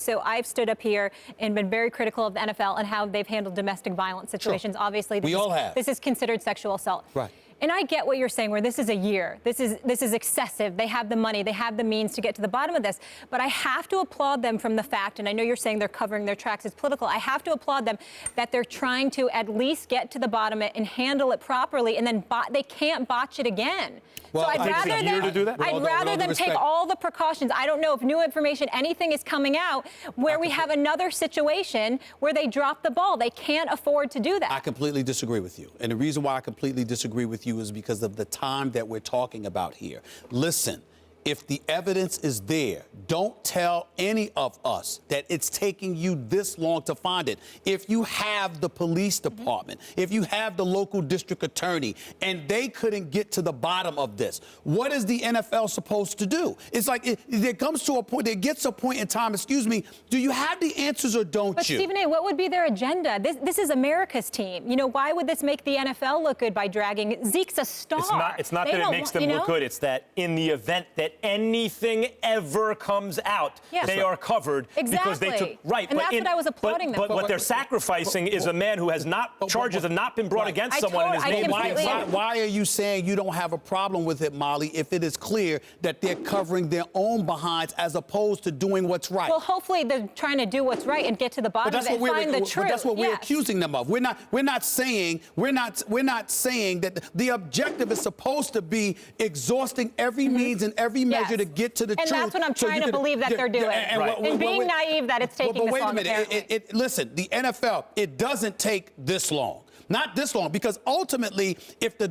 So I've stood up here and been very critical of the NFL and how they've handled domestic violence situations. Sure. Obviously, this is considered sexual assault. Right. And I get what you're saying, where this is a year. This is excessive. They have the money. They have the means to get to the bottom of this. But I have to applaud them from the fact, and I know you're saying they're covering their tracks as political. I have to applaud them that they're trying to at least get to the bottom of it and handle it properly, and then they can't botch it again. Well, so I'd rather them take all the precautions. I don't know if new information, anything is coming out where we have another situation where they drop the ball. They can't afford to do that. I completely disagree with you. And the reason why I completely disagree with you is because of the time that we're talking about here. Listen, if the evidence is there, don't tell any of us that it's taking you this long to find it. If you have the police department, if you have the local district attorney, and they couldn't get to the bottom of this, what is the NFL supposed to do? It's like it comes to a point, there gets a point in time, excuse me, do you have the answers or don't but you? Stephen A., what would be their agenda? This is America's team. You know, why would this make the NFL look good by dragging? Zeke's a star. It's not that it makes them look good. It's that in the event that anything ever comes out, they are covered because they took and that's what I was applauding them. But what they're sacrificing is a man who has charges have not been brought against someone, and his name is why are you saying you don't have a problem with it, Molly, if it is clear that they're covering their own behinds as opposed to doing what's right? Well, hopefully they're trying to do what's right and get to the bottom of it and find the truth. But that's what we're accusing them of. We're not saying that the objective is supposed to be exhausting every means and every measure to get to the truth. And that's what I'm trying to believe that they're doing. And being naive that it's taking this long. But wait a minute. Listen, the NFL, it doesn't take this long. Not this long, because ultimately, if the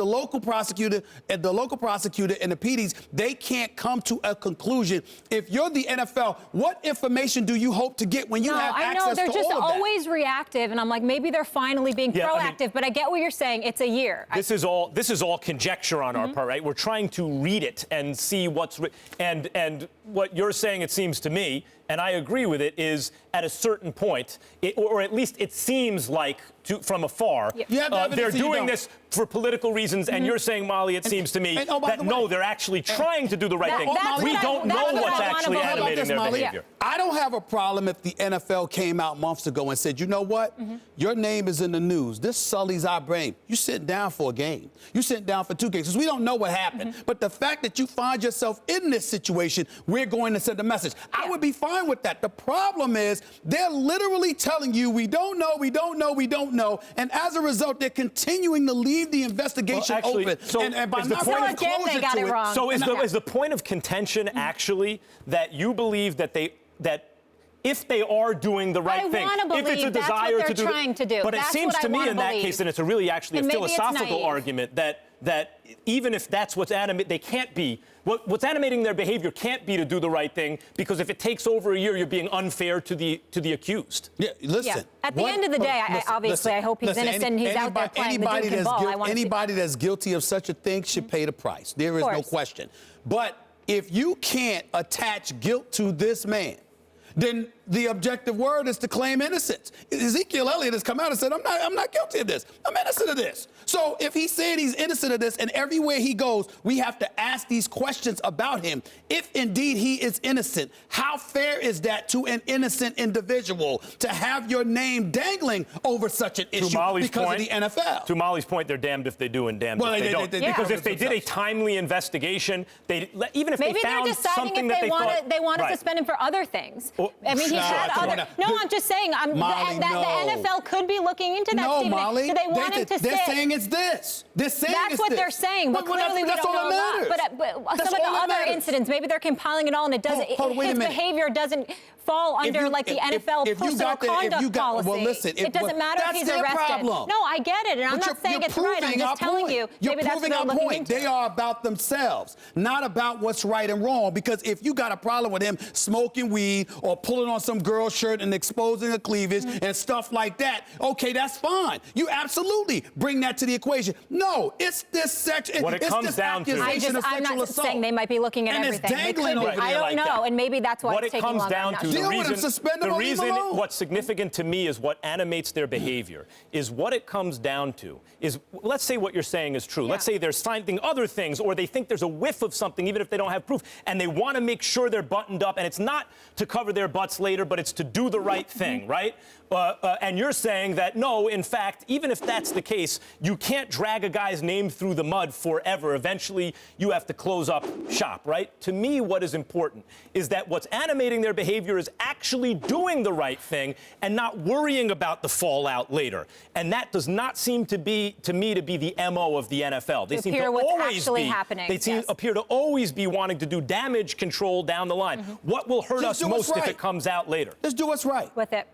local prosecutor and the PDs, they can't come to a conclusion. If you're the NFL, what information do you hope to get when you have access to all of that? I know, they're just always reactive, and I'm like, maybe they're finally being proactive, but I get what you're saying. It's a year. This is all conjecture on our part, right? We're trying to read it and see what's and what you're saying, it seems to me, and I agree with it, is at a certain point, or at least it seems like from afar, they're doing this for political reasons, and you're saying, Molly, it seems to me that no, they're actually trying to do the right thing. We don't know what's actually animating their behavior. I don't have a problem if the NFL came out months ago and said, you know what? Your name is in the news. This sullies our brain. You're sitting down for a game. You're sitting down for 2 games. Because we don't know what happened. But the fact that you find yourself in this situation, we're going to send a message. I would be fine with that. The problem is they're literally telling you, we don't know, we don't know, we don't know. And as a result, they're continuing to leave the investigation open. So and by is the not point bringing of closure to it. Wrong. So is the point of contention actually that you believe that if they are doing the right thing, if it's a desire to do, trying to do, but it seems to me in that case that it's really actually a philosophical argument that even if that's what's animating, they can't be. What's animating their behavior can't be to do the right thing, because if it takes over a year, you're being unfair to the accused. Yeah, listen. Yeah. At the end of the day, I hope he's innocent and he's out there playing the Duke ball. Anybody that's guilty of such a thing should pay the price. There is no question. But if you can't attach guilt to this man, then the objective word is to claim innocence. Ezekiel Elliott has come out and said, I'm not guilty of this. I'm innocent of this. So if he's saying he's innocent of this, and everywhere he goes, we have to ask these questions about him. If indeed he is innocent, how fair is that to an innocent individual to have your name dangling over such an issue because of the NFL? To Molly's point, they're damned if they do and damned if they don't. Because if they did a timely investigation, even if they found something that they thought... they want to suspend him for other things. I mean, he's had other... No, I'm just saying, the NFL could be looking into that, Stephen. Molly, Do they want him to they're saying it's this. They're saying that's what they're saying, but clearly we don't know a lot. But some of the other incidents, maybe they're compiling it all, and it doesn't. His behavior doesn't fall under like the NFL personal conduct policy. Well, listen, it doesn't matter if he's arrested. No, I get it, and I'm not saying it's right. I'm just telling you, maybe that's what they're looking into. They are about themselves, not about what's right and wrong. Because if you got a problem with him smoking weed or pulling on some girl's shirt and exposing a cleavage and stuff like that, okay, that's fine. You absolutely bring that to the equation. No, it's this section. What it comes down to, I'm not saying they might be looking at everything. They could be. I don't know, and maybe that's why it's taking longer. deal with him, suspend him, or leave him alone. What's significant to me is what animates their behavior, is what it comes down to. Is, let's say what you're saying is true. Yeah. Let's say they're finding other things, or they think there's a whiff of something, even if they don't have proof, and they want to make sure they're buttoned up, and it's not to cover their butts later, but it's to do the right thing, right? And you're saying that, no, in fact, even if that's the case, you can't drag a guy's name through the mud forever. Eventually, you have to close up shop, right? To me, what is important is that what's animating their behavior is actually doing the right thing and not worrying about the fallout later. And that does not seem to me to be the MO of the NFL. They seem to appear to always be wanting to do damage control down the line. What will hurt us most if it comes out later? Just do what's right. With it.